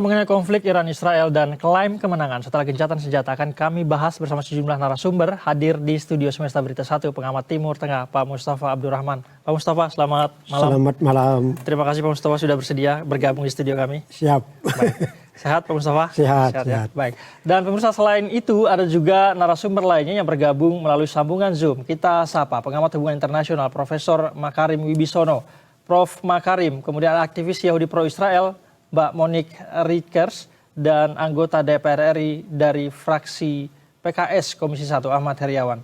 Mengenai konflik Iran-Israel dan klaim kemenangan setelah gencatan senjata akan kami bahas bersama sejumlah narasumber. Hadir di studio Semesta Berita 1 pengamat Timur Tengah Pak Mustafa Abdurrahman. Pak Mustafa, selamat malam. Selamat malam. Terima kasih Pak Mustafa sudah bersedia bergabung di studio kami. Siap. Baik. Sehat Pak Mustafa? Sehat. Ya? Baik. Dan pemirsa, selain itu ada juga narasumber lainnya yang bergabung melalui sambungan Zoom. Kita sapa pengamat hubungan internasional Profesor Makarim Wibisono. Prof. Makarim, kemudian aktivis Yahudi pro-Israel Mbak Monique Riekers, dan anggota DPR RI dari fraksi PKS Komisi 1 Ahmad Heriawan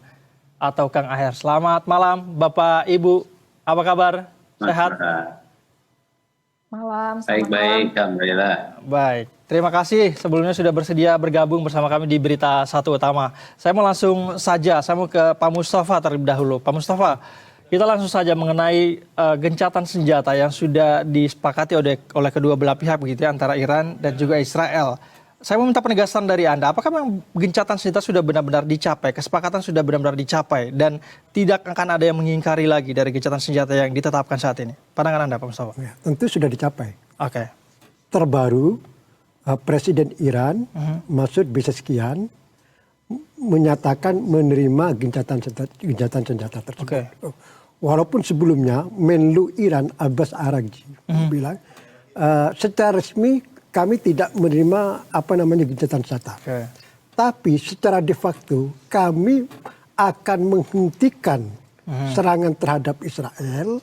atau Kang Aher. Selamat malam Bapak Ibu, apa kabar? Sehat? Malam. Baik-baik, alhamdulillah. Baik, terima kasih sebelumnya sudah bersedia bergabung bersama kami di Berita Satu Utama. Saya mau langsung saja, saya mau ke Pak Mustafa terlebih dahulu. Pak Mustafa, kita langsung saja mengenai gencatan senjata yang sudah disepakati oleh kedua belah pihak begitu ya, antara Iran dan juga Israel. Saya mau minta penegasan dari Anda, apakah memang gencatan senjata sudah benar-benar dicapai, kesepakatan sudah benar-benar dicapai, dan tidak akan ada yang mengingkari lagi dari gencatan senjata yang ditetapkan saat ini? Pandangan Anda, Pak Mustafa? Ya, tentu sudah dicapai. Oke. Terbaru, Presiden Iran, Masoud Pezeshkian, menyatakan menerima gencatan senjata tersebut. Oke. Walaupun sebelumnya Menlu Iran Abbas Araghchi bilang secara resmi kami tidak menerima gencatan senjata. Oke. Tapi secara de facto kami akan menghentikan serangan terhadap Israel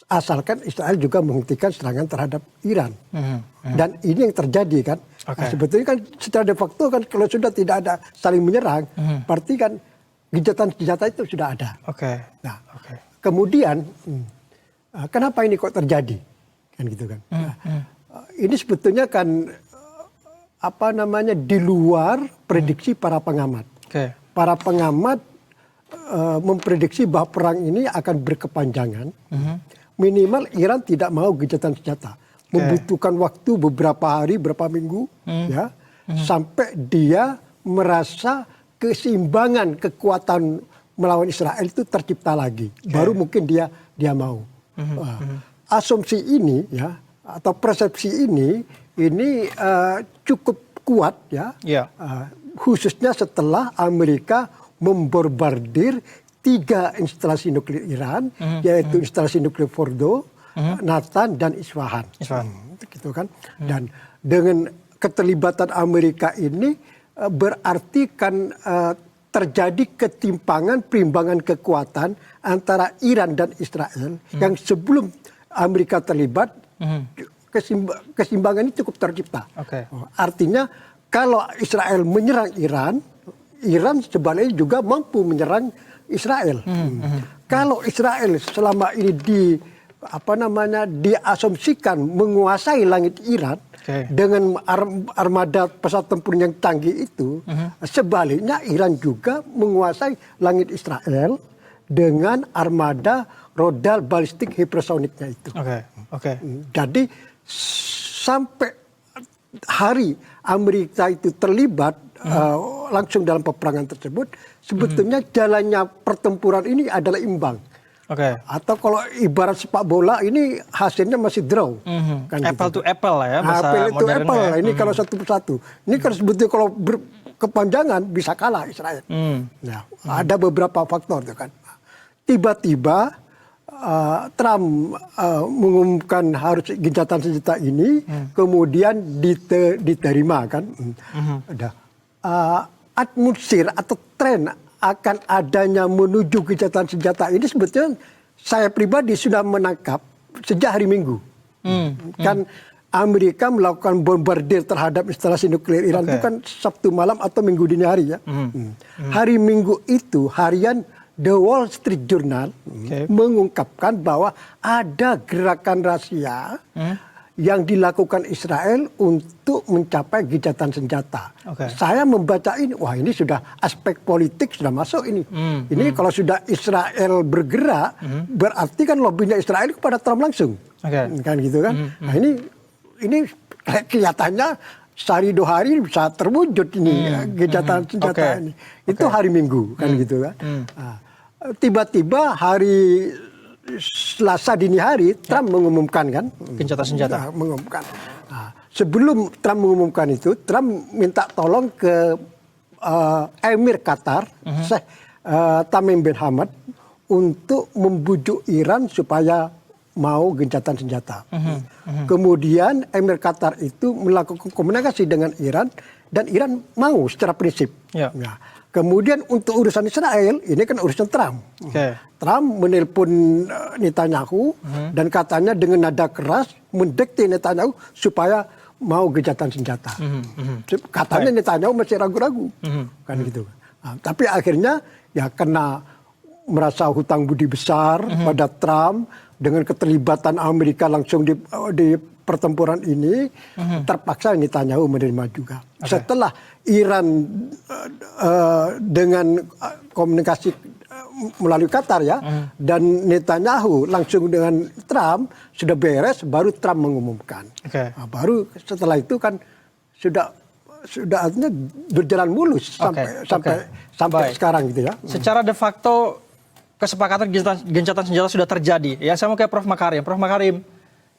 asalkan Israel juga menghentikan serangan terhadap Iran. Dan ini yang terjadi kan. Okay. Nah, sebetulnya kan secara de facto kan kalau sudah tidak ada saling menyerang, berarti kan gencatan senjata itu sudah ada. Oke. Nah, kemudian kenapa ini kok terjadi? Kan gitu kan. Ini sebetulnya kan di luar prediksi para pengamat. Oke. Para pengamat memprediksi bahwa perang ini akan berkepanjangan. Minimal Iran tidak mau gencatan senjata. Membutuhkan waktu beberapa hari, beberapa minggu, ya, sampai dia merasa keseimbangan kekuatan melawan Israel itu tercipta lagi. Baru mungkin dia mau. Asumsi ini, ya, atau persepsi ini cukup kuat, ya, khususnya setelah Amerika membombardir 3 instalasi nuklir Iran, yaitu instalasi nuklir Fordo, Natan, dan Isfahan. Gitu kan. Dan dengan keterlibatan Amerika ini berarti kan terjadi ketimpangan perimbangan kekuatan antara Iran dan Israel yang sebelum Amerika terlibat, keseimbangan ini cukup tercipta. Artinya kalau Israel menyerang Iran, Iran sebaliknya juga mampu menyerang Israel. Kalau Israel selama ini diasumsikan menguasai langit Iran dengan armada pesawat tempur yang canggih itu, sebaliknya Iran juga menguasai langit Israel dengan armada rudal balistik hipersoniknya itu. Jadi sampai hari Amerika itu terlibat langsung dalam peperangan tersebut, sebetulnya jalannya pertempuran ini adalah imbang. Atau kalau ibarat sepak bola ini hasilnya masih draw. Kan apple gitu. to apple lah ya. Apple to apple lah. Ini kalau satu persatu. Ini kan sebetulnya kalau berkepanjangan bisa kalah Israel. Nah, ada beberapa faktor tuh kan. Tiba-tiba Trump mengumumkan harus gencatan senjata ini, kemudian diterima kan. Atmosfer atau tren akan adanya menuju gencatan senjata ini sebetulnya saya pribadi sudah menangkap sejak hari Minggu. Kan Amerika melakukan bombardir terhadap instalasi nuklir Iran itu kan Sabtu malam atau Minggu dini hari ya. Hari Minggu itu harian The Wall Street Journal mengungkapkan bahwa ada gerakan rahasia yang dilakukan Israel untuk mencapai gencatan senjata. Saya membaca ini, wah ini sudah aspek politik sudah masuk ini. Ini kalau sudah Israel bergerak, berarti kan lobbynya Israel kepada Trump langsung. Kan gitu kan. Nah ini kelihatannya sehari 2 hari bisa terwujud ini gencatan senjata ini. Itu hari Minggu kan gitu kan. Tiba-tiba hari Selasa dini hari Trump mengumumkan kan gencatan senjata. Mengumumkan. sebelum Trump mengumumkan itu, Trump minta tolong ke Emir Qatar, Sheikh Tamim bin Hamad, untuk membujuk Iran supaya mau gencatan senjata. Kemudian Emir Qatar itu melakukan komunikasi dengan Iran dan Iran mau secara prinsip. Ya. Nah, kemudian untuk urusan Israel, ini kan urusan Trump. Oke. Trump menelpon Netanyahu dan katanya dengan nada keras mendikte Netanyahu supaya mau gencatan senjata. Katanya Netanyahu masih ragu-ragu, kan gitu. Nah, tapi akhirnya ya kena merasa hutang budi besar pada Trump dengan keterlibatan Amerika langsung di pertempuran ini, terpaksa Netanyahu menerima juga. Setelah Iran dengan komunikasi melalui Qatar ya, dan Netanyahu langsung dengan Trump sudah beres, baru Trump mengumumkan. Nah, baru setelah itu kan sudah artinya berjalan mulus sampai sekarang gitu ya. Secara de facto kesepakatan gencatan senjata sudah terjadi. Ya, saya mau ke Prof. Makarim. Prof. Makarim,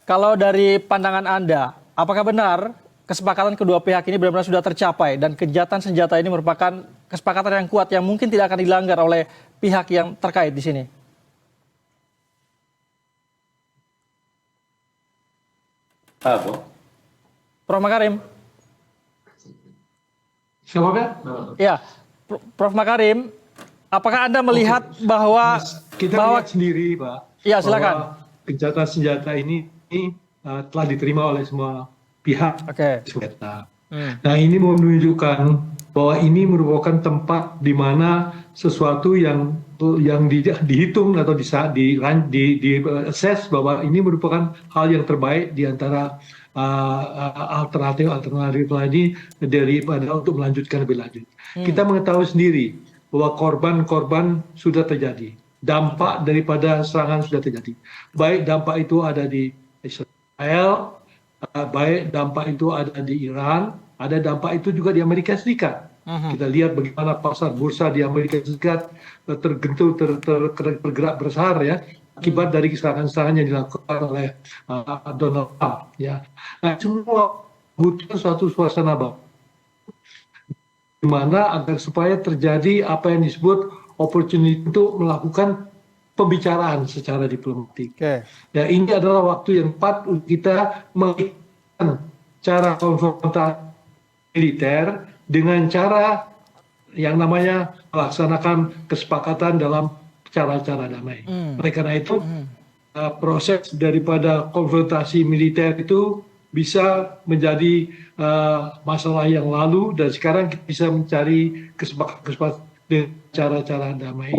kalau dari pandangan Anda, apakah benar kesepakatan kedua pihak ini benar-benar sudah tercapai dan gencatan senjata ini merupakan kesepakatan yang kuat yang mungkin tidak akan dilanggar oleh pihak yang terkait di sini? Prof. Makarim. Siapa? Ya, Prof. Makarim, apakah Anda melihat bahwa kita lihat sendiri, Pak? Ya, silakan. Bahwa gencatan senjata ini telah diterima oleh semua pihak. Nah, ini menunjukkan bahwa ini merupakan tempat di mana sesuatu yang dihitung atau di-assess bahwa ini merupakan hal yang terbaik di antara alternatif tadi daripada untuk melanjutkan lebih lanjut. Kita mengetahui sendiri bahwa korban sudah terjadi, dampak daripada serangan sudah terjadi. Baik dampak itu ada di Israel, baik dampak itu ada di Iran, ada dampak itu juga di Amerika Serikat. Kita lihat bagaimana pasar bursa di Amerika Serikat bergerak besar ya, akibat dari serangan-serangan yang dilakukan oleh Donald Trump. Ya, nah semua butuh suatu suasana baru, di mana agar supaya terjadi apa yang disebut opportunity untuk melakukan pembicaraan secara diplomatik. Ya, ini adalah waktu yang tepat untuk kita mengikat cara konfrontasi militer dengan cara yang namanya melaksanakan kesepakatan dalam cara-cara damai. Oleh karena itu, proses daripada konfrontasi militer itu bisa menjadi masalah yang lalu, dan sekarang kita bisa mencari kesepakatan dengan cara-cara damai.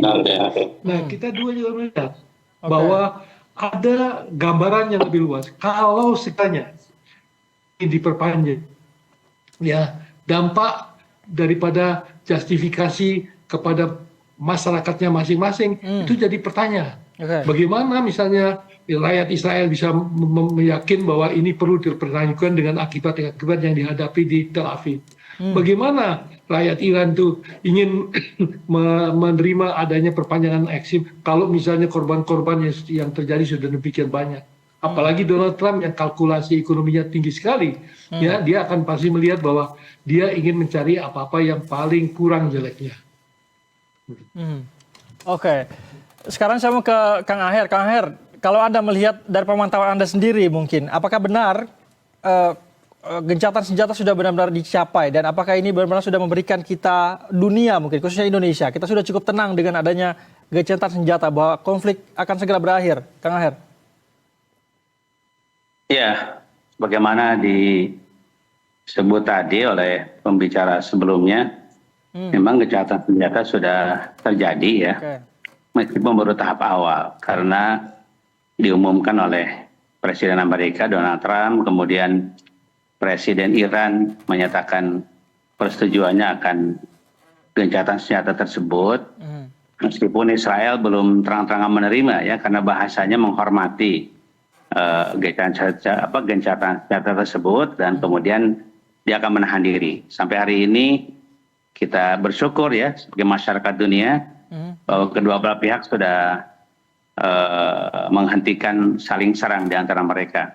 Nah, kita juga melihat bahwa ada gambaran yang lebih luas. Kalau sekiranya ini diperpanjang, ya, dampak daripada justifikasi kepada masyarakatnya masing-masing itu jadi pertanyaan. Bagaimana misalnya rakyat Israel bisa meyakin bahwa ini perlu dipertanyakan dengan akibat-akibat yang dihadapi di Tel Aviv? Bagaimana rakyat Iran itu ingin menerima adanya perpanjangan eksim kalau misalnya korban-korban yang terjadi sudah demikian banyak? Apalagi Donald Trump yang kalkulasi ekonominya tinggi sekali, ya, dia akan pasti melihat bahwa dia ingin mencari apa-apa yang paling kurang jeleknya. Oke, sekarang saya mau ke Kang Aher. Kang Aher, kalau Anda melihat dari pemantauan Anda sendiri mungkin, apakah benar gencatan senjata sudah benar-benar dicapai, dan apakah ini benar-benar sudah memberikan kita dunia mungkin, khususnya Indonesia, kita sudah cukup tenang dengan adanya gencatan senjata bahwa konflik akan segera berakhir? Kang Aher. Ya, bagaimana disebut tadi oleh pembicara sebelumnya, memang gencatan senjata sudah terjadi ya, meskipun baru tahap awal, karena diumumkan oleh Presiden Amerika Donald Trump, kemudian Presiden Iran menyatakan persetujuannya akan gencatan senjata tersebut, meskipun Israel belum terang-terangan menerima ya, karena bahasanya menghormati gencatan senjata tersebut, dan kemudian dia akan menahan diri. Sampai hari ini kita bersyukur ya sebagai masyarakat dunia bahwa kedua belah pihak sudah menghentikan saling serang di antara mereka.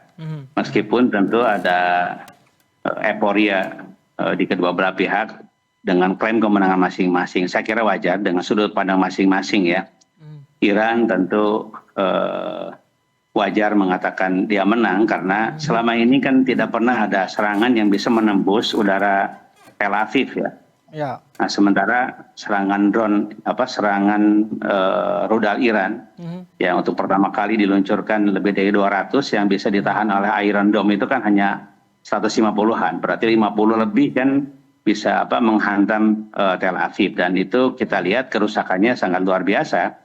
Meskipun tentu ada euforia di kedua belah pihak dengan klaim kemenangan masing-masing. Saya kira wajar dengan sudut pandang masing-masing ya. Iran tentu wajar mengatakan dia menang karena selama ini kan tidak pernah ada serangan yang bisa menembus udara Tel Aviv ya. Ya. Nah, sementara serangan drone, serangan rudal Iran, yang untuk pertama kali diluncurkan lebih dari 200 yang bisa ditahan oleh Iron Dome itu kan hanya 150-an, berarti 50 lebih kan bisa menghantam Tel Aviv, dan itu kita lihat kerusakannya sangat luar biasa,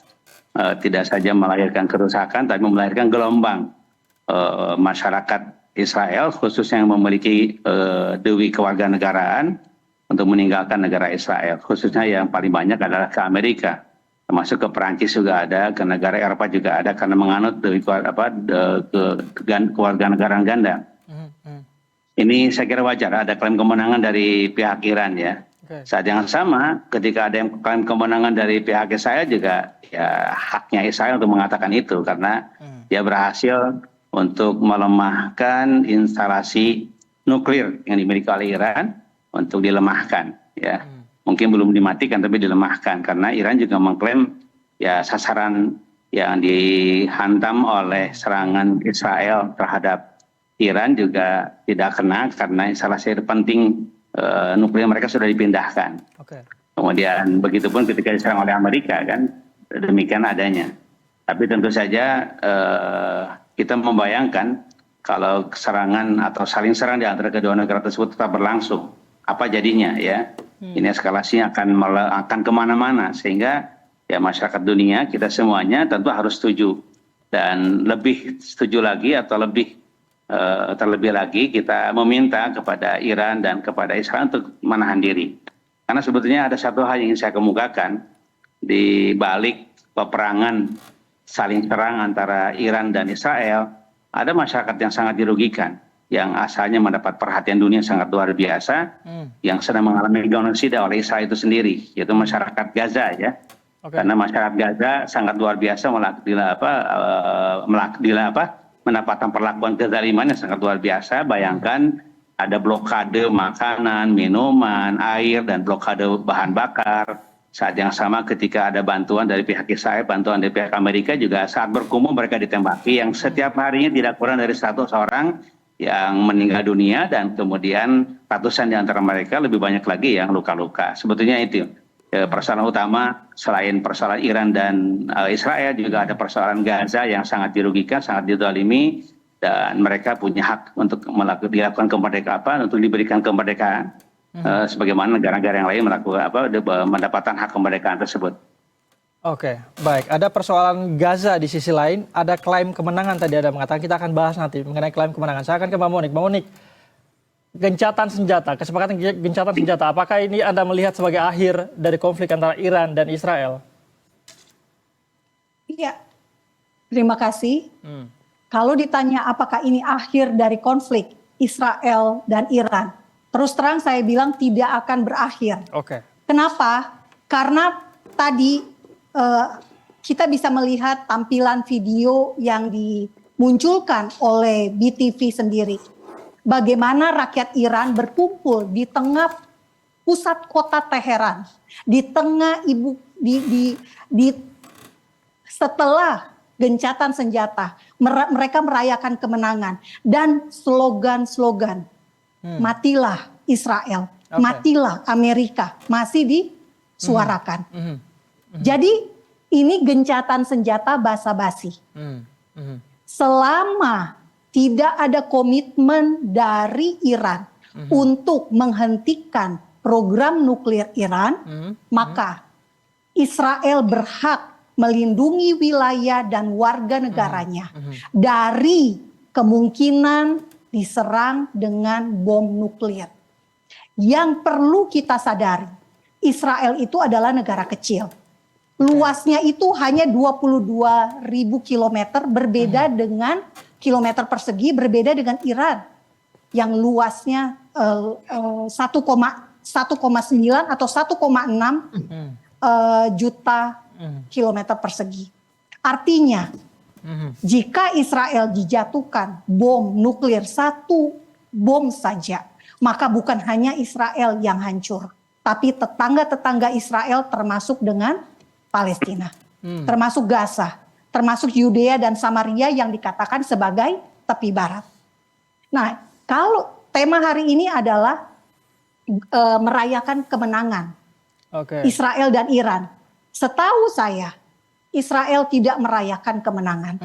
tidak saja melahirkan kerusakan, tapi melahirkan gelombang masyarakat Israel khususnya yang memiliki dewi kewarganegaraan untuk meninggalkan negara Israel, khususnya yang paling banyak adalah ke Amerika, termasuk ke Perancis juga ada, ke negara Eropa juga ada karena menganut kewarganegaraan ganda. Ini saya kira wajar ada klaim kemenangan dari pihak Iran ya. Saat yang sama, ketika ada yang klaim kemenangan dari pihak Israel juga, ya haknya Israel untuk mengatakan itu karena dia berhasil untuk melemahkan instalasi nuklir yang dimiliki oleh Iran untuk dilemahkan ya. Mungkin belum dimatikan tapi dilemahkan karena Iran juga mengklaim ya sasaran yang dihantam oleh serangan Israel terhadap Iran juga tidak kena karena instalasi penting nuklir mereka sudah dipindahkan. Kemudian begitupun ketika diserang oleh Amerika kan demikian adanya. Tapi tentu saja kita membayangkan kalau serangan atau saling serang di antara kedua negara tersebut tetap berlangsung, apa jadinya ya? Ini eskalasinya akan kemana-mana sehingga ya masyarakat dunia kita semuanya tentu harus setuju dan lebih setuju lagi atau terlebih lagi kita meminta kepada Iran dan kepada Israel untuk menahan diri. Karena sebetulnya ada satu hal yang ingin saya kemukakan di balik peperangan saling serang antara Iran dan Israel, ada masyarakat yang sangat dirugikan, yang asalnya mendapat perhatian dunia sangat luar biasa, yang sedang mengalami genosida oleh Israel itu sendiri, yaitu masyarakat Gaza ya. Karena masyarakat Gaza sangat luar biasa mendapatkan perlakuan kezaliman yang sangat luar biasa. Bayangkan ada blokade makanan, minuman, air, dan blokade bahan bakar. Saat yang sama ketika ada bantuan dari pihak Israel, bantuan dari pihak Amerika juga saat berkumpul mereka ditembaki yang setiap harinya tidak kurang dari 100 orang yang meninggal dunia dan kemudian ratusan di antara mereka lebih banyak lagi yang luka-luka. Sebetulnya itu persoalan utama selain persoalan Iran dan Israel juga ada persoalan Gaza yang sangat dirugikan, sangat dizalimi dan mereka punya hak untuk dilakukan kemerdekaan, untuk diberikan kemerdekaan. Sebagaimana negara-negara yang lain mendapatkan hak kemerdekaan tersebut. Oke, baik. Ada persoalan Gaza di sisi lain, ada klaim kemenangan tadi ada mengatakan, kita akan bahas nanti mengenai klaim kemenangan. Saya akan ke Mbak Monik. Mbak Monik, gencatan senjata, kesepakatan gencatan senjata, apakah ini Anda melihat sebagai akhir dari konflik antara Iran dan Israel? Iya, terima kasih. Kalau ditanya apakah ini akhir dari konflik Israel dan Iran, terus terang saya bilang tidak akan berakhir. Kenapa? Karena tadi kita bisa melihat tampilan video yang dimunculkan oleh BTV sendiri. Bagaimana rakyat Iran berkumpul di tengah pusat kota Teheran, di tengah setelah gencatan senjata, mereka merayakan kemenangan dan slogan-slogan. Matilah Israel, matilah Amerika, masih disuarakan. Jadi ini gencatan senjata basa-basi. Selama tidak ada komitmen dari Iran untuk menghentikan program nuklir Iran, maka Israel berhak melindungi wilayah dan warga negaranya dari kemungkinan diserang dengan bom nuklir. Yang perlu kita sadari, Israel itu adalah negara kecil. Luasnya itu hanya 22.000 kilometer, berbeda dengan kilometer persegi, berbeda dengan Iran yang luasnya 1,9 atau 1,6 juta kilometer persegi. Artinya, jika Israel dijatuhkan bom nuklir, satu bom saja, maka bukan hanya Israel yang hancur, tapi tetangga-tetangga Israel termasuk dengan Palestina, termasuk Gaza, termasuk Yudea dan Samaria yang dikatakan sebagai tepi barat. Nah, kalau tema hari ini adalah merayakan kemenangan Israel dan Iran. Setahu saya, Israel tidak merayakan kemenangan.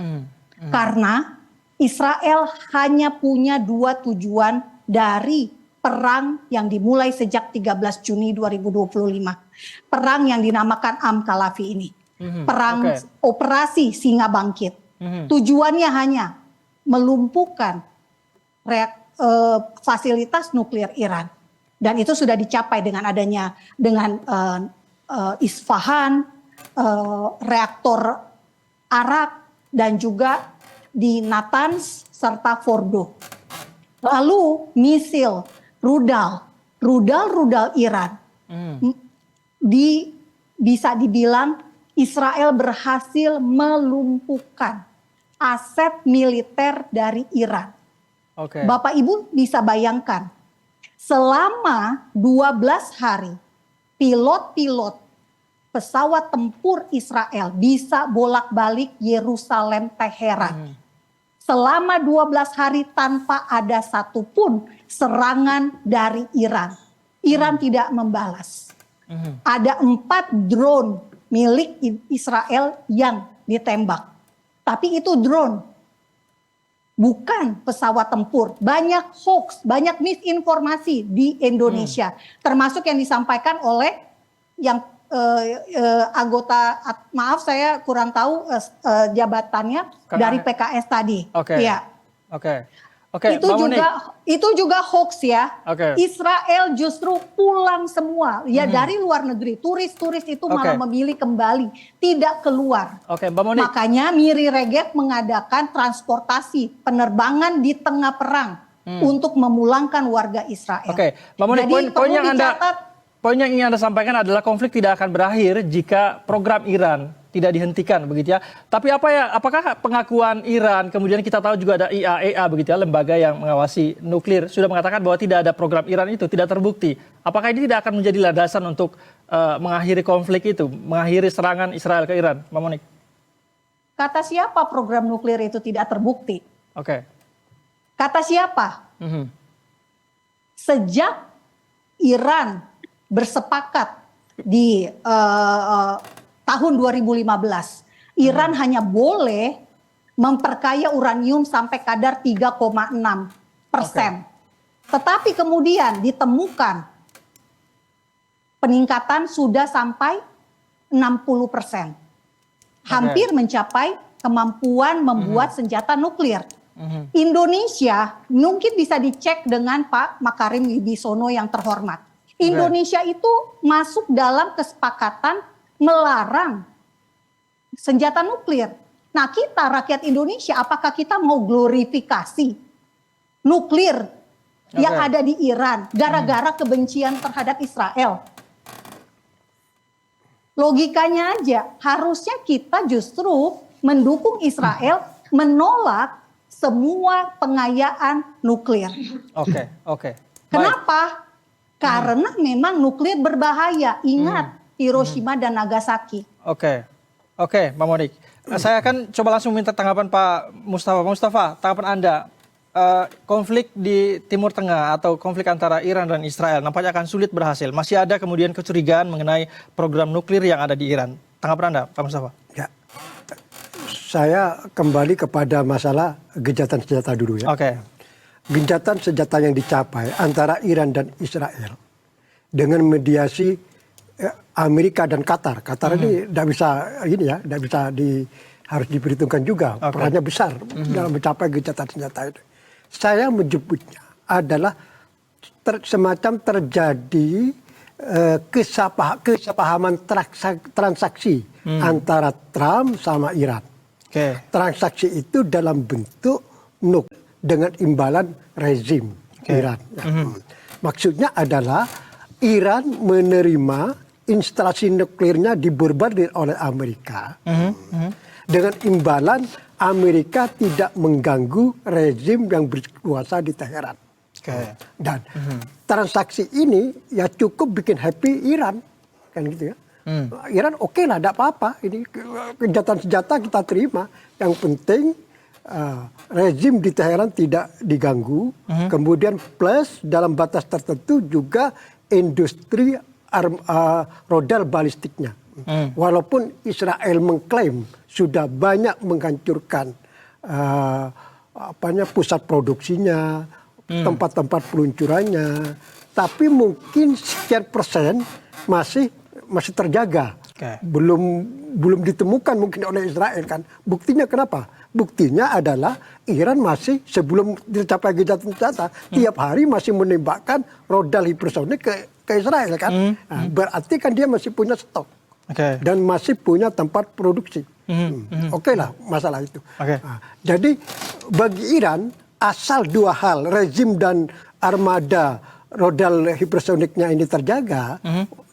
Karena Israel hanya punya 2 tujuan dari perang yang dimulai sejak 13 Juni 2025. Perang yang dinamakan Am Khalafi ini. Perang operasi Singa Bangkit. Tujuannya hanya melumpuhkan fasilitas nuklir Iran. Dan itu sudah dicapai dengan adanya Isfahan, reaktor Arak, dan juga di Natanz serta Fordo. Lalu misil, rudal Iran. Bisa dibilang Israel berhasil melumpuhkan aset militer dari Iran. Bapak Ibu bisa bayangkan, selama 12 hari pilot-pilot pesawat tempur Israel bisa bolak-balik Yerusalem Teheran. Selama 12 hari tanpa ada satupun serangan dari Iran. Iran tidak membalas. Ada 4 drone milik Israel yang ditembak. Tapi itu drone, bukan pesawat tempur. Banyak hoax, banyak misinformasi di Indonesia. Termasuk yang disampaikan oleh yang anggota, maaf saya kurang tahu jabatannya, dari PKS tadi. Ya. Itu juga hoax ya. Israel justru pulang semua ya dari luar negeri. Turis-turis itu malah memilih kembali, tidak keluar. Makanya Miri Regev mengadakan transportasi penerbangan di tengah perang untuk memulangkan warga Israel. Mbak Monik, poin yang ingin Anda sampaikan adalah konflik tidak akan berakhir jika program Iran tidak dihentikan, begitu ya. Tapi apakah pengakuan Iran, kemudian kita tahu juga ada IAEA, begitu ya, lembaga yang mengawasi nuklir, sudah mengatakan bahwa tidak ada program Iran itu, tidak terbukti. Apakah ini tidak akan menjadi landasan untuk mengakhiri konflik itu, mengakhiri serangan Israel ke Iran, Mbak Monik? Kata siapa program nuklir itu tidak terbukti? Kata siapa? Sejak Iran bersepakat di tahun 2015, Iran hanya boleh memperkaya uranium sampai kadar 3,6%. Tetapi kemudian ditemukan peningkatan sudah sampai 60%. Hampir mencapai kemampuan membuat senjata nuklir. Indonesia mungkin bisa dicek dengan Pak Makarim Wibisono yang terhormat. Indonesia itu masuk dalam kesepakatan melarang senjata nuklir. Nah, kita rakyat Indonesia, apakah kita mau glorifikasi nuklir yang ada di Iran gara-gara kebencian terhadap Israel? Logikanya aja, harusnya kita justru mendukung Israel menolak semua pengayaan nuklir. Kenapa? Karena memang nuklir berbahaya. Ingat Hiroshima dan Nagasaki. Oke, Mbak Monik. Saya akan coba langsung minta tanggapan Pak Mustafa. Pak Mustafa, tanggapan Anda, konflik di Timur Tengah atau konflik antara Iran dan Israel nampaknya akan sulit berhasil. Masih ada kemudian kecurigaan mengenai program nuklir yang ada di Iran. Tanggapan Anda, Pak Mustafa? Ya, saya kembali kepada masalah gencatan senjata dulu ya. Gencatan senjata yang dicapai antara Iran dan Israel dengan mediasi Amerika dan Qatar. Qatar ini tidak bisa harus diperhitungkan juga, perannya besar dalam mencapai gencatan senjata itu. Saya menyebutnya adalah semacam terjadi kesepahaman transaksi antara Trump sama Iran. Transaksi itu dalam bentuk dengan imbalan rezim Iran. Maksudnya adalah Iran menerima instalasi nuklirnya diborbardir oleh Amerika dengan imbalan Amerika tidak mengganggu rezim yang berkuasa di Teheran. Dan transaksi ini ya cukup bikin happy Iran, kan gitu ya. Iran oke lah, tidak apa-apa. Ini kejahatan senjata kita terima. Yang penting rezim di Teheran tidak diganggu. Kemudian plus dalam batas tertentu juga industri rodal balistiknya. Walaupun Israel mengklaim sudah banyak menghancurkan pusat produksinya, tempat-tempat peluncurannya, tapi mungkin sekian persen masih terjaga. Belum ditemukan mungkin oleh Israel kan. Buktinya kenapa? Buktinya adalah Iran masih sebelum tercapai gencatan senjata tiap hari masih menembakkan rodal hipersonik ke Israel kan. Berarti kan dia masih punya stok. Dan masih punya tempat produksi. Oke lah masalah itu. Jadi bagi Iran asal dua hal, rezim dan armada rodal hipersoniknya ini terjaga,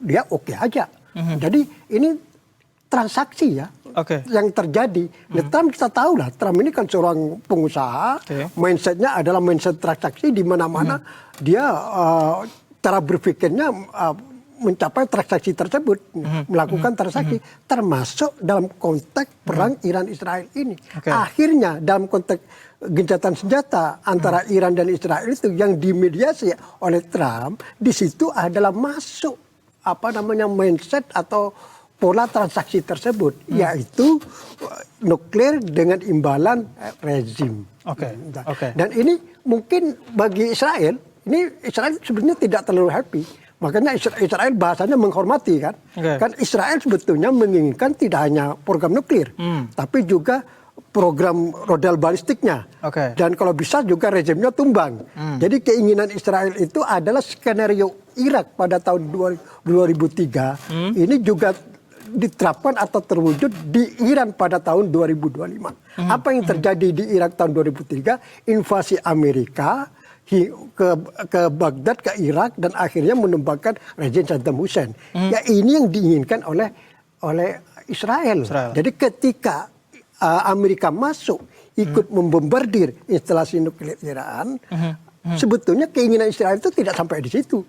dia oke aja. Jadi ini transaksi ya yang terjadi. Trump kita tahu lah, Trump ini kan seorang pengusaha, mindsetnya adalah mindset transaksi di mana-mana dia cara berpikirnya mencapai transaksi tersebut, melakukan transaksi, termasuk dalam konteks perang Iran-Israel ini. Akhirnya dalam konteks gencatan senjata antara Iran dan Israel itu yang dimediasi oleh Trump, di situ adalah masuk mindset atau pola transaksi tersebut, yaitu nuklir dengan imbalan rezim. Dan ini mungkin bagi Israel, Israel sebenarnya tidak terlalu happy. Makanya Israel bahasanya menghormati kan. Kan Israel sebetulnya menginginkan tidak hanya program nuklir, tapi juga program rodal balistiknya. Dan kalau bisa juga rezimnya tumbang. Jadi keinginan Israel itu adalah skenario Irak pada tahun 2003. Ini juga diterapkan atau terwujud di Iran pada tahun 2025. Apa yang terjadi di Irak tahun 2003? Invasi Amerika ke Baghdad, ke Irak, dan akhirnya menembakkan rezim Saddam Hussein. Ya ini yang diinginkan oleh Israel. Jadi ketika Amerika masuk ikut membombardir instalasi nuklir Iran, sebetulnya keinginan Israel itu tidak sampai di situ.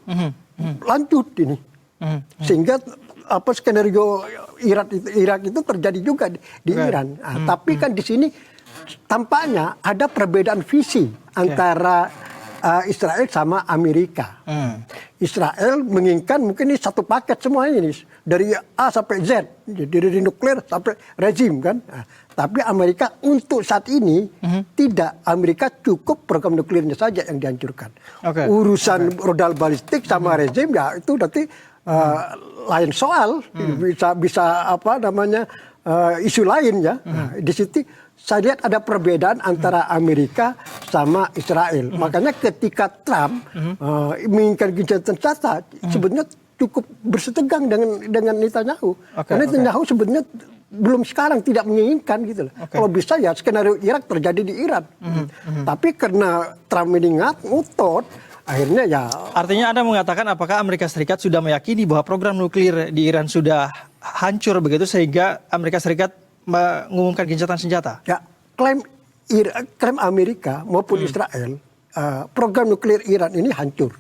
Lanjut ini. Sehingga skenario Irak itu terjadi juga di Iran. Tapi kan di sini tampaknya ada perbedaan visi antara Israel sama Amerika. Israel menginginkan mungkin ini satu paket semuanya ini, dari A sampai Z, dari nuklir sampai rezim kan. Tapi Amerika untuk saat ini tidak. Amerika cukup program nuklirnya saja yang dihancurkan. Urusan rodal balistik sama rezim ya itu berarti lain soal. Bisa isu lain ya. Di situ saya lihat ada perbedaan antara Amerika sama Israel. Makanya ketika Trump menginginkan gencatan senjata, sebenarnya cukup bersetegang dengan Netanyahu. Karena Netanyahu sebenarnya belum sekarang tidak menginginkan gitu loh. Kalau bisa ya skenario Irak terjadi di Iran. Tapi karena Trump ini ngotot, akhirnya ya. Artinya Anda mengatakan apakah Amerika Serikat sudah meyakini bahwa program nuklir di Iran sudah hancur begitu sehingga Amerika Serikat mengumumkan gencatan senjata? Ya, klaim Amerika maupun Israel, program nuklir Iran ini hancur.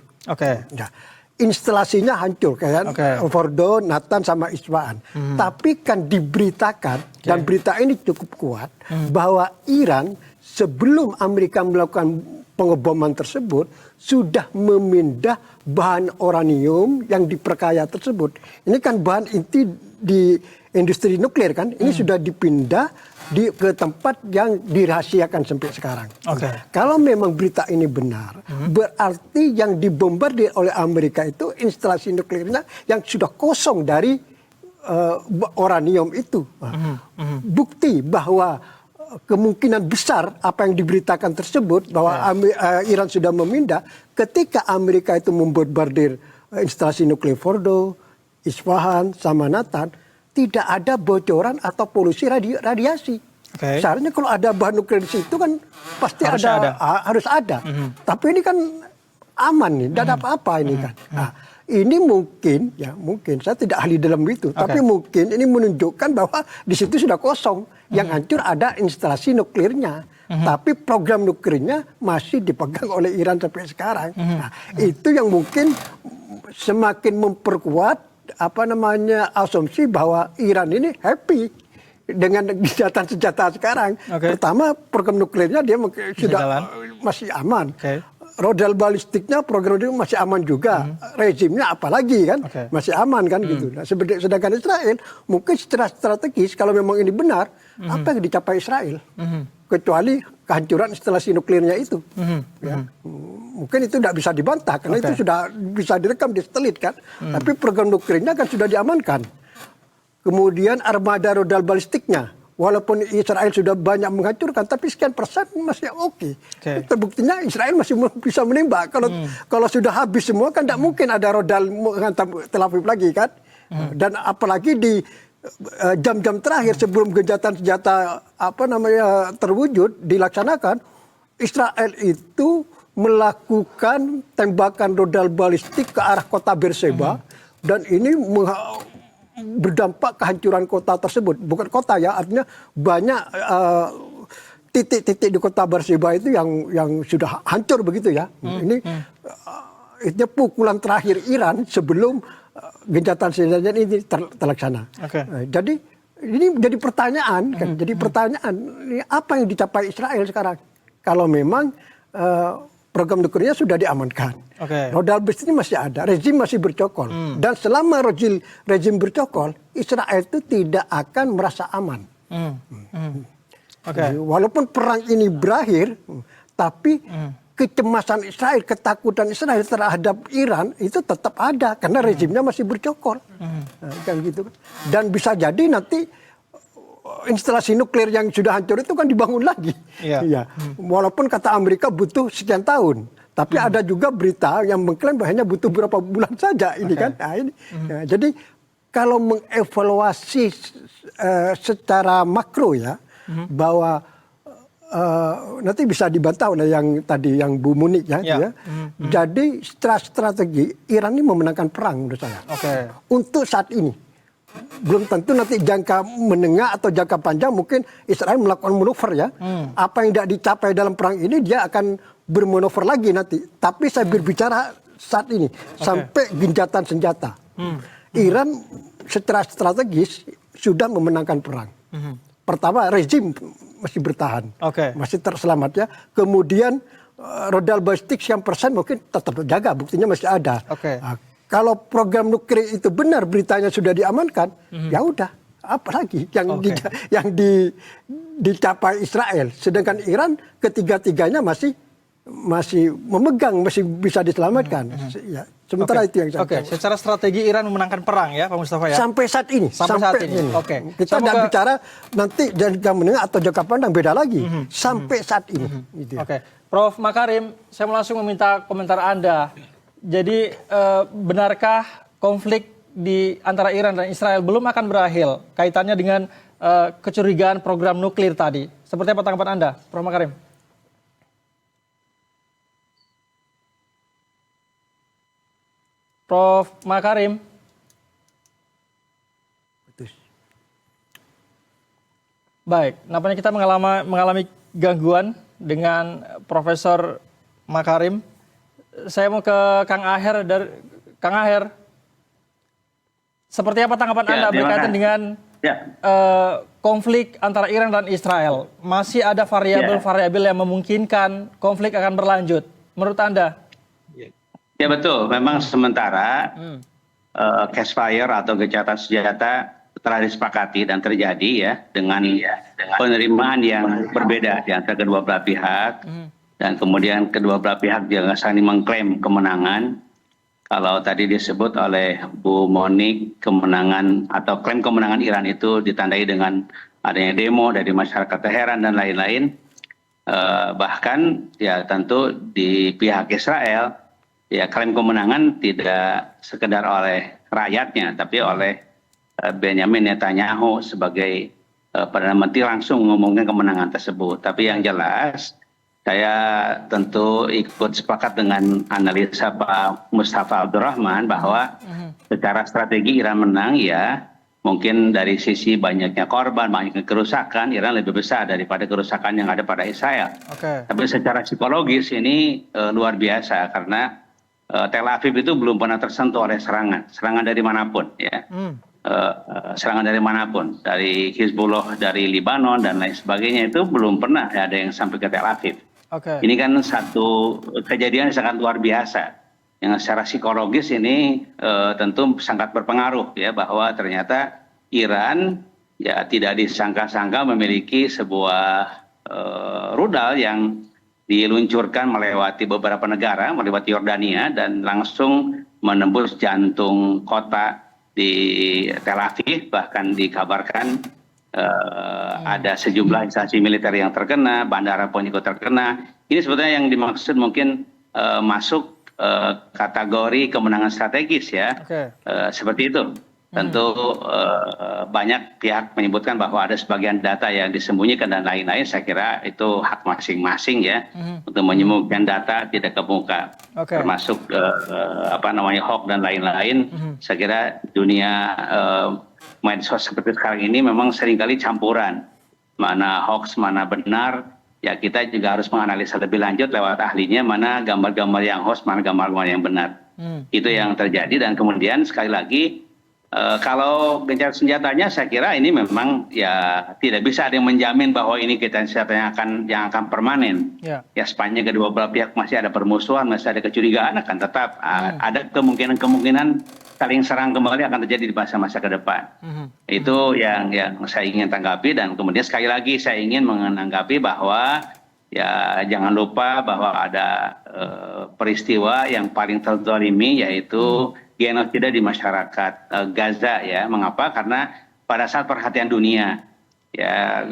Ya, instalasinya hancur kayak Fordo, Natan sama Isfahan. Tapi kan diberitakan dan berita ini cukup kuat bahwa Iran sebelum Amerika melakukan pengeboman tersebut sudah memindah bahan uranium yang diperkaya tersebut. Ini kan bahan inti di industri nuklir kan, ini sudah dipindah ke tempat yang dirahasiakan sampai sekarang. Kalau memang berita ini benar, berarti yang dibombardir oleh Amerika itu instalasi nuklirnya yang sudah kosong dari uranium itu. Bukti bahwa kemungkinan besar apa yang diberitakan tersebut bahwa Iran sudah memindah ketika Amerika itu membombardir instalasi nuklir Fordo, Isfahan, sama Natan, tidak ada bocoran atau polusi radiasi. Seharusnya kalau ada bahan nuklir di situ kan pasti harus ada. Tapi ini kan aman nih, tidak ada apa-apa ini kan. Nah, ini mungkin saya tidak ahli dalam itu, tapi mungkin ini menunjukkan bahwa di situ sudah kosong. Yang hancur ada instalasi nuklirnya. Tapi program nuklirnya masih dipegang oleh Iran sampai sekarang. Nah, itu yang mungkin semakin memperkuat asumsi bahwa Iran ini happy dengan gencatan senjata sekarang. Pertama, program nuklirnya dia sudah masih aman. Rudal balistiknya program itu masih aman juga. Rezimnya apalagi kan masih aman kan gitu. Nah, sedangkan Israel mungkin secara strategis kalau memang ini benar, apa yang dicapai Israel? Kecuali kehancuran instalasi nuklirnya itu. Ya. Mungkin itu tidak bisa dibantah karena itu sudah bisa direkam di satelit kan. Tapi program nuklirnya kan sudah diamankan. Kemudian armada rudal balistiknya. Walaupun Israel sudah banyak menghancurkan, tapi sekian persen masih oke. Terbuktinya Israel masih bisa menembak. Kalau sudah habis semua kan tidak mungkin ada rudal menghantam Tel Aviv lagi kan. Dan apalagi di jam-jam terakhir sebelum gencatan senjata terwujud dilaksanakan, Israel itu melakukan tembakan rudal balistik ke arah kota Beersheba dan ini berdampak kehancuran kota tersebut. Bukan kota ya, artinya banyak titik-titik di kota Beersheba itu yang sudah hancur begitu ya. Ini pukulan terakhir Iran sebelum gencatan senjata ini terlaksana. Jadi ini jadi pertanyaan kan, jadi pertanyaan ini apa yang dicapai Israel sekarang? Kalau memang program nuklirnya sudah diamankan. Rudal balistiknya masih ada, rezim masih bercokol. Dan selama rezim bercokol, Israel itu tidak akan merasa aman. Walaupun perang ini berakhir, tapi kecemasan Israel, ketakutan Israel terhadap Iran itu tetap ada karena rezimnya masih bercokol. Kan gitu. Dan bisa jadi nanti instalasi nuklir yang sudah hancur itu kan dibangun lagi. Walaupun kata Amerika butuh sekian tahun. Tapi ada juga berita yang mengklaim bahwa hanya butuh beberapa bulan saja ini kan. Nah, ini. Jadi kalau mengevaluasi secara makro ya, bahwa nanti bisa dibantah oleh yang tadi yang Bu Munik ya. Jadi secara strategi Iran ini memenangkan perang menurut saya. Untuk saat ini. Belum tentu nanti jangka menengah atau jangka panjang mungkin Israel melakukan manuver ya. Apa yang tidak dicapai dalam perang ini dia akan bermanuver lagi nanti. Tapi saya berbicara saat ini sampai gencatan senjata. Iran secara strategis sudah memenangkan perang. Pertama rezim masih bertahan, masih terselamat ya. Kemudian rudal balistik sekian persen mungkin tetap terjaga, buktinya masih ada. Nah, kalau program nuklir itu benar beritanya sudah diamankan, ya udah, apalagi yang dicapai Israel. Sedangkan Iran ketiga-tiganya masih memegang, masih bisa diselamatkan. Ya, sementara itu yang saya tahu. Secara strategi Iran memenangkan perang ya, Pak Mustafa ya. Sampai saat ini. Sampai saat ini. Kita tidak bicara nanti jangka menengah atau jangka panjang beda lagi. Sampai saat ini. Gitu ya. Prof Makarim, saya mau langsung meminta komentar Anda. Jadi benarkah konflik di antara Iran dan Israel belum akan berakhir kaitannya dengan kecurigaan program nuklir tadi? Seperti apa tanggapan Anda, Prof Makarim? Prof Makarim. Baik, nampaknya kita mengalami gangguan dengan Profesor Makarim. Saya mau ke Kang Aher. Kang Aher, seperti apa tanggapan Anda berkaitan dengan konflik antara Iran dan Israel? Masih ada variabel-variabel yang memungkinkan konflik akan berlanjut, menurut Anda? Ya betul, memang sementara ceasefire atau gencatan senjata telah disepakati dan terjadi ya dengan penerimaan yang berbeda di antara kedua belah pihak. Dan kemudian kedua belah pihak juga saling mengklaim kemenangan. Kalau tadi disebut oleh Bu Monik, kemenangan atau klaim kemenangan Iran itu ditandai dengan adanya demo dari masyarakat Teheran dan lain-lain. Bahkan ya tentu di pihak Israel, ya klaim kemenangan tidak sekedar oleh rakyatnya, tapi oleh Benjamin Netanyahu sebagai Perdana Menteri langsung mengumumkan kemenangan tersebut. Tapi yang jelas, saya tentu ikut sepakat dengan analisa Pak Mustafa Abdurrahman bahwa secara strategi Iran menang ya, mungkin dari sisi banyaknya korban, banyaknya kerusakan, Iran lebih besar daripada kerusakan yang ada pada Israel. Tapi secara psikologis ini luar biasa karena Tel Aviv itu belum pernah tersentuh oleh serangan dari manapun, ya. Serangan dari manapun, dari Hizbullah, dari Libanon dan lain sebagainya itu belum pernah ada yang sampai ke Tel Aviv. Ini kan satu kejadian yang sangat luar biasa. Yang secara psikologis ini tentu sangat berpengaruh ya bahwa ternyata Iran ya tidak disangka-sangka memiliki sebuah rudal yang diluncurkan melewati beberapa negara, melewati Yordania dan langsung menembus jantung kota di Tel Aviv, bahkan dikabarkan ada sejumlah instansi militer yang terkena, bandara pun juga terkena. Ini sebetulnya yang dimaksud mungkin masuk kategori kemenangan strategis ya, seperti itu. Tentu banyak pihak menyebutkan bahwa ada sebagian data yang disembunyikan dan lain-lain. Saya kira itu hak masing-masing ya untuk menyembunyikan data tidak kebuka, termasuk hoax dan lain-lain. Saya kira dunia medsos seperti sekarang ini memang seringkali campuran, mana hoax mana benar. Ya kita juga harus menganalisa lebih lanjut lewat ahlinya mana gambar-gambar yang hoax, mana gambar-gambar yang benar. Itu yang terjadi dan kemudian sekali lagi kalau gencatan senjatanya saya kira ini memang ya tidak bisa ada yang menjamin bahwa ini gencatan senjata yang akan permanen. Ya sepanjang kedua belah pihak masih ada permusuhan, masih ada kecurigaan akan tetap ada kemungkinan saling serang kembali akan terjadi di masa-masa ke depan. Itu yang saya ingin tanggapi dan kemudian sekali lagi saya ingin menanggapi bahwa ya jangan lupa bahwa ada peristiwa yang paling terzalimi yaitu genosida di masyarakat Gaza ya. Mengapa? Karena pada saat perhatian dunia ya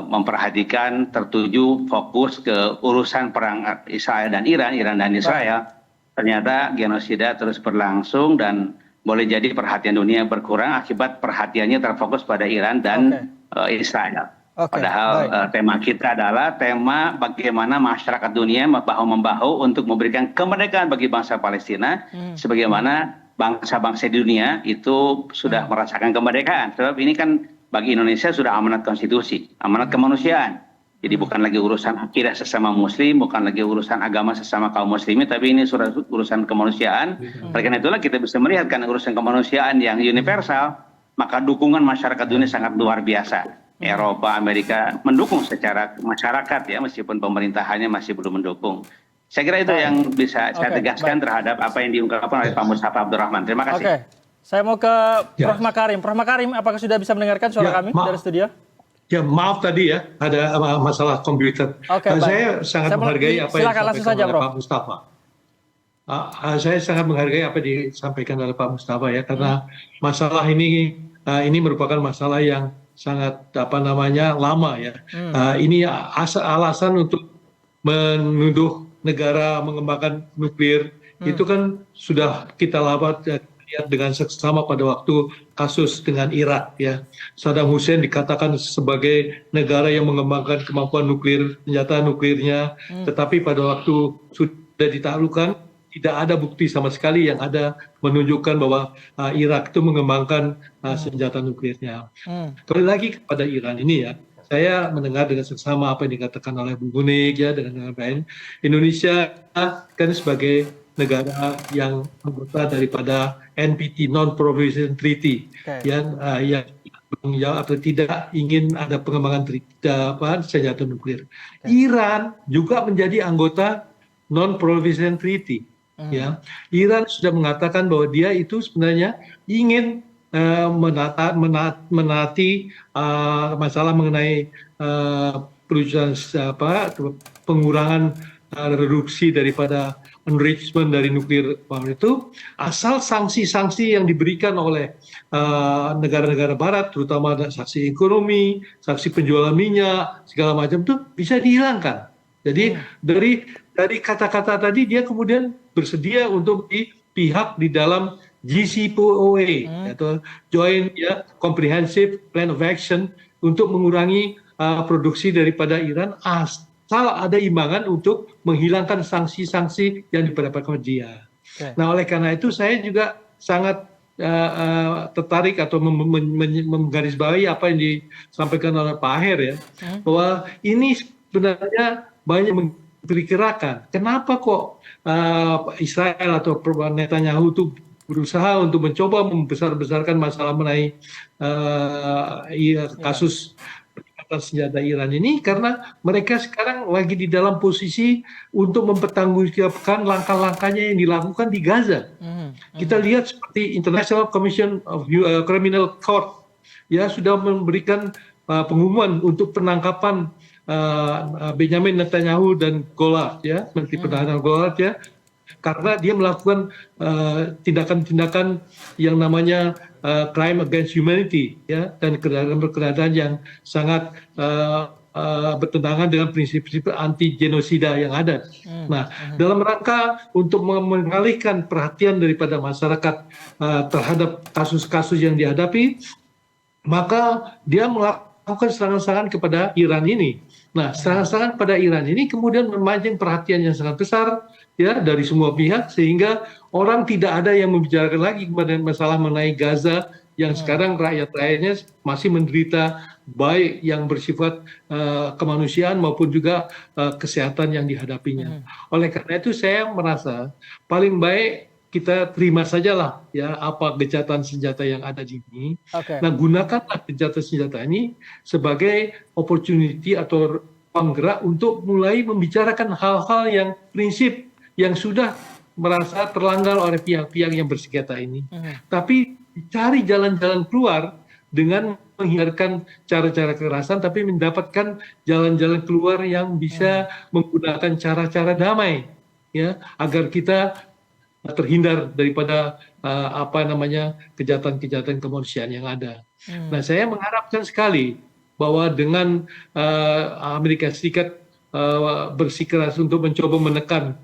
memperhatikan tertuju fokus ke urusan perang Israel dan Iran dan Israel. Ternyata genosida terus berlangsung dan boleh jadi perhatian dunia berkurang akibat perhatiannya terfokus pada Iran dan Israel. Padahal tema kita adalah tema bagaimana masyarakat dunia bahu-membahu untuk memberikan kemerdekaan bagi bangsa Palestina, sebagaimana bangsa-bangsa di dunia itu sudah merasakan kemerdekaan. Sebab ini kan bagi Indonesia sudah amanat konstitusi, amanat kemanusiaan. Jadi bukan lagi urusan akidah sesama muslim, bukan lagi urusan agama sesama kaum muslimin, tapi ini sudah urusan kemanusiaan. Oleh karena itulah kita bisa melihat kan urusan kemanusiaan yang universal, maka dukungan masyarakat dunia sangat luar biasa. Eropa, Amerika mendukung secara masyarakat ya, meskipun pemerintahannya masih belum mendukung. Saya kira itu yang bisa saya tegaskan terhadap apa yang diungkapkan oleh Pak Mustafa Abdurrahman. Terima kasih. Saya mau ke Prof. Makarim. Prof. Makarim, apakah sudah bisa mendengarkan suara kami dari studio? Ya maaf tadi ya ada masalah komputer. Saya sangat menghargai apa yang disampaikan oleh Pak Mustafa. Saya sangat menghargai apa yang disampaikan oleh Pak Mustafa ya karena masalah ini merupakan masalah yang sangat lama ya. Ini alasan untuk menuduh negara mengembangkan nuklir itu kan sudah kita lihat dengan seksama pada waktu kasus dengan Irak ya. Saddam Hussein dikatakan sebagai negara yang mengembangkan kemampuan nuklir, senjata nuklirnya, tetapi pada waktu sudah ditaklukkan tidak ada bukti sama sekali yang ada menunjukkan bahwa Irak itu mengembangkan senjata nuklirnya. Kembali lagi kepada Iran ini ya, saya mendengar dengan seksama apa yang dikatakan oleh Bu Bunik ya dengan lain. Indonesia kan sebagai negara yang anggota daripada NPT Non-Proliferation Treaty yang atau tidak ingin ada pengembangan senjata nuklir. Iran juga menjadi anggota Non-Proliferation Treaty. Ya, Iran sudah mengatakan bahwa dia itu sebenarnya ingin menati masalah mengenai pengurangan reduksi daripada enrichment dari nuklir itu asal sanksi-sanksi yang diberikan oleh negara-negara barat terutama sanksi ekonomi, sanksi penjualan minyak segala macam itu bisa dihilangkan. Jadi dari kata-kata tadi dia kemudian bersedia untuk di pihak di dalam JCPOA atau Joint Comprehensive Plan of Action untuk mengurangi produksi daripada Iran asal ada imbangan untuk menghilangkan sanksi-sanksi yang didapatkan dia. Nah oleh karena itu saya juga sangat tertarik atau menggarisbawahi apa yang disampaikan oleh Pak Aher ya, bahwa ini sebenarnya banyak memperkirakan kenapa kok Israel atau Netanyahu itu berusaha untuk mencoba membesar-besarkan masalah mengenai kasus senjata Iran ini, karena mereka sekarang lagi di dalam posisi untuk mempertanggungjawabkan langkah-langkahnya yang dilakukan di Gaza. Kita lihat seperti International Commission of Criminal Court ya sudah memberikan pengumuman untuk penangkapan Benjamin Netanyahu dan Golad ya, Menteri Pertahanan Golad ya, karena dia melakukan tindakan-tindakan yang namanya crime against humanity ya, dan keadaan yang sangat bertentangan dengan prinsip-prinsip anti genosida yang ada. Nah, dalam rangka untuk mengalihkan perhatian daripada masyarakat terhadap kasus-kasus yang dihadapi, maka dia melakukan serangan-serangan kepada Iran ini. Nah, serangan-serangan pada Iran ini kemudian memancing perhatian yang sangat besar ya dari semua pihak, sehingga orang tidak ada yang membicarakan lagi masalah mengenai Gaza yang sekarang rakyat-rakyatnya masih menderita, baik yang bersifat kemanusiaan maupun juga kesehatan yang dihadapinya. Oleh karena itu saya merasa paling baik kita terima sajalah ya apa gencatan senjata yang ada di sini. Nah, gunakanlah gencatan senjata ini sebagai opportunity atau ruang gerak untuk mulai membicarakan hal-hal yang prinsip yang sudah merasa terlanggar oleh pihak-pihak yang bersenjata ini. Tapi cari jalan-jalan keluar dengan menghindarkan cara-cara kekerasan, tapi mendapatkan jalan-jalan keluar yang bisa menggunakan cara-cara damai, ya, agar kita terhindar daripada kejahatan-kejahatan kemanusiaan yang ada. Nah, saya mengharapkan sekali bahwa dengan Amerika Serikat bersikeras untuk mencoba menekan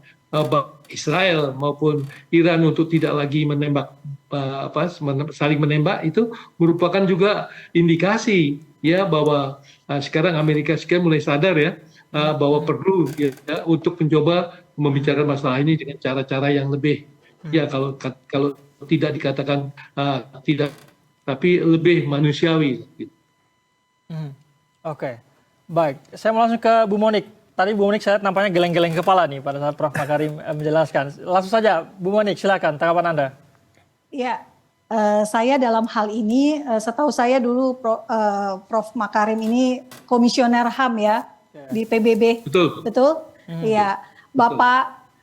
Israel maupun Iran untuk tidak lagi menembak saling menembak, itu merupakan juga indikasi ya bahwa sekarang Amerika Serikat mulai sadar ya bahwa perlu ya, untuk mencoba membicarakan masalah ini dengan cara-cara yang lebih ya kalau tidak dikatakan tidak, tapi lebih manusiawi. Oke, baik. Saya mau langsung ke Bu Monik. Tadi Bu Monik saya lihat nampaknya geleng-geleng kepala nih pada saat Prof. Makarim menjelaskan. Langsung saja, Bu Monik, silakan tanggapan Anda. Ya, saya dalam hal ini, setahu saya dulu Prof. Makarim ini komisioner HAM ya di PBB. Betul. Betul? Iya.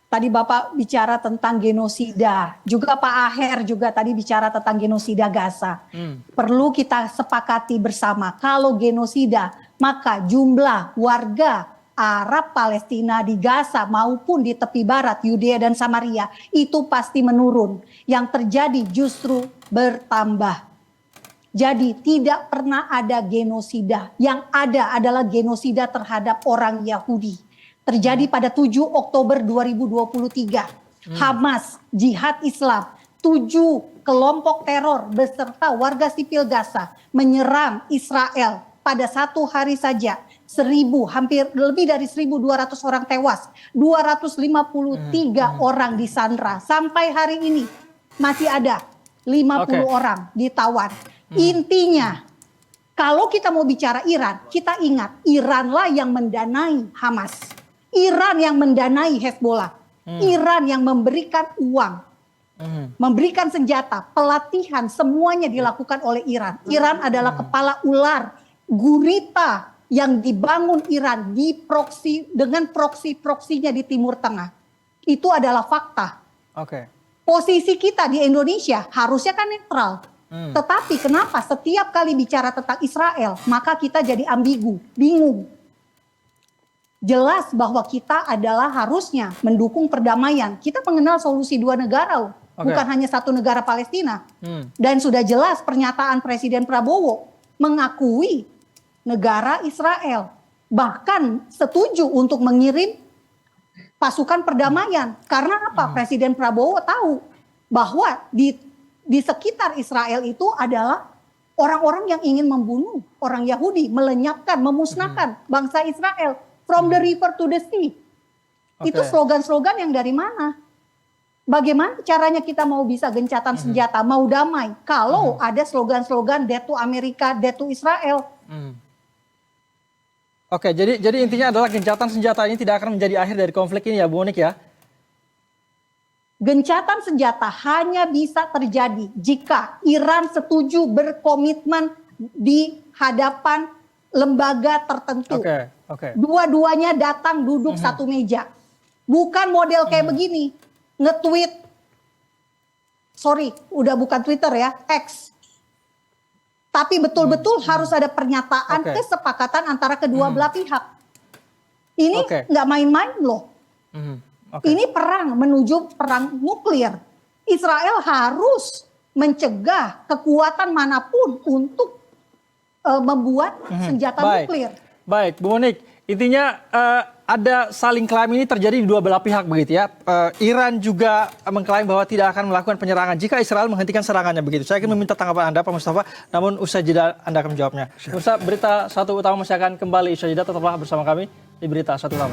Tadi Bapak bicara tentang genosida. Juga Pak Aher juga tadi bicara tentang genosida Gaza. Perlu kita sepakati bersama, kalau genosida, maka jumlah warga Arab Palestina di Gaza maupun di tepi barat, Yudea dan Samaria, itu pasti menurun. Yang terjadi justru bertambah. Jadi tidak pernah ada genosida. Yang ada adalah genosida terhadap orang Yahudi. Terjadi pada 7 Oktober 2023. Hamas, Jihad Islam, 7 kelompok teror beserta warga sipil Gaza menyerang Israel pada satu hari saja. Hampir lebih dari 1.200 orang tewas, 253 orang disandra. Sampai hari ini masih ada 50 orang ditawan. Intinya, kalau kita mau bicara Iran, kita ingat Iranlah yang mendanai Hamas. Iran yang mendanai Hezbollah. Iran yang memberikan uang, memberikan senjata, pelatihan, semuanya dilakukan oleh Iran. Iran adalah kepala ular, gurita yang dibangun Iran dengan proksi-proksinya di Timur Tengah. Itu adalah fakta. Posisi kita di Indonesia harusnya kan netral. Tetapi kenapa setiap kali bicara tentang Israel, maka kita jadi ambigu, bingung. Jelas bahwa kita adalah harusnya mendukung perdamaian. Kita mengenal solusi 2 negara, bukan hanya 1 negara Palestina. Dan sudah jelas pernyataan Presiden Prabowo mengakui negara Israel. Bahkan setuju untuk mengirim pasukan perdamaian. Karena apa? Presiden Prabowo tahu bahwa di sekitar Israel itu adalah orang-orang yang ingin membunuh orang Yahudi, melenyapkan, memusnahkan bangsa Israel. From the river to the sea. Itu slogan-slogan yang dari mana? Bagaimana caranya kita mau bisa gencatan senjata, mau damai, kalau ada slogan-slogan death to Amerika, death to Israel. Oke, jadi intinya adalah gencatan senjata ini tidak akan menjadi akhir dari konflik ini ya, Bu Monik ya? Gencatan senjata hanya bisa terjadi jika Iran setuju berkomitmen di hadapan lembaga tertentu. Oke. Dua-duanya datang duduk satu meja. Bukan model kayak begini, nge-tweet. Sorry, udah bukan Twitter ya, X. Tapi betul-betul harus ada pernyataan kesepakatan antara kedua belah pihak. Ini nggak main-main loh. Ini perang menuju perang nuklir. Israel harus mencegah kekuatan manapun untuk membuat senjata nuklir. Baik, Bu Monik. Intinya ada saling klaim ini terjadi di dua belah pihak begitu ya. Iran juga mengklaim bahwa tidak akan melakukan penyerangan jika Israel menghentikan serangannya begitu. Saya akan meminta tanggapan Anda Pak Mustafa, namun usai jeda Anda akan menjawabnya. Pemirsa, Berita Satu Utama masih akan kembali usai jeda, tetaplah bersama kami di Berita Satu Utama.